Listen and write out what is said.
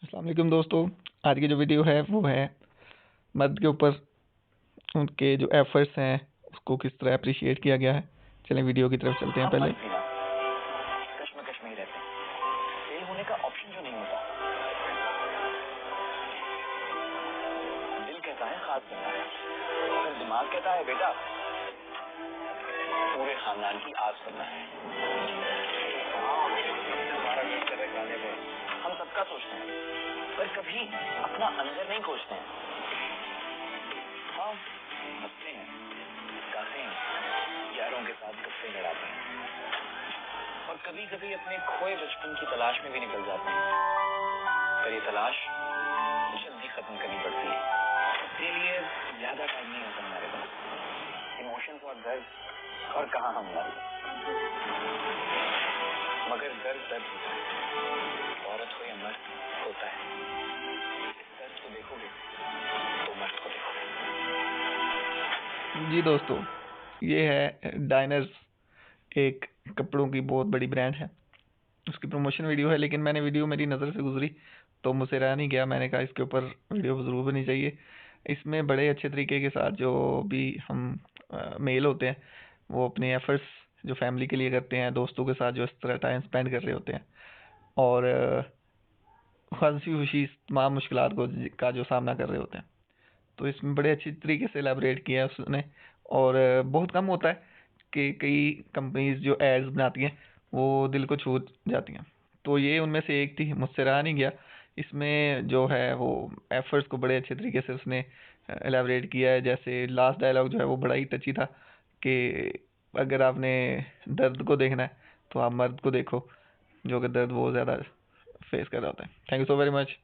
अस्सलाम वालेकुम दोस्तों। आज की जो वीडियो है वो है मर्द के ऊपर उनके जो एफर्ट्स हैं उसको किस तरह अप्रिशिएट किया गया है। चलें वीडियो की तरफ चलते हैं। हम पहले मर्द भी ना कश्मकश में ही रहते हैं। फेल होने का ऑप्शन जो नहीं होता। दिल कहता है खास करना है, फिर दिमाग कहता है बेटा पूरे खानदान की आस करना है। हम सबका सोचते हैं पर कभी अपना अंदर नहीं खोजते हैं। हाँ, हंसते हैं, गाते हैं, यारों के साथ गप्पे लड़ाते हैं और कभी कभी अपने खोए बचपन की तलाश में भी निकल जाते हैं। पर ये तलाश जल्दी खत्म करनी पड़ती है, इसके लिए ज्यादा टाइम नहीं होता हमारे पास। इमोशंस और दर्द और कहाँ हम मगर दर्द दर्द होता है, औरत हो या मर्द होता है। इस दर्द को देखोगे तो मर्द को देखोगे। जी दोस्तों, ये है डाइनर्स, एक कपड़ों की बहुत बड़ी ब्रांड है। उसकी प्रमोशन वीडियो है, लेकिन वीडियो मेरी नज़र से गुजरी तो मुझसे रहा नहीं गया। मैंने कहा इसके ऊपर वीडियो ज़रूर बननी चाहिए। इसमें बड़े अच्छे तरीके के साथ जो भी हम मेल होते हैं वो अपने एफर्ट्स जो फैमिली के लिए करते हैं, दोस्तों के साथ जो इस तरह टाइम स्पेंड कर रहे होते हैं और हंसी खुशी तमाम मुश्किलात को का जो सामना कर रहे होते हैं, तो इसमें बड़े अच्छी तरीके से एलैबोरेट किया है उसने। और बहुत कम होता है कि कई कंपनीज जो एड्स बनाती हैं वो दिल को छू जाती हैं, तो ये उनमें से एक थी। मुझसे रहा नहीं गया। इसमें जो है वो एफर्ट्स को बड़े अच्छे तरीके से उसने एलैबोरेट किया है। जैसे लास्ट डायलॉग जो है वो बड़ा ही टची था कि अगर आपने दर्द को देखना है तो आप मर्द को देखो जो कि दर्द वो ज़्यादा फेस कर रहा होता है। Thank you so very much.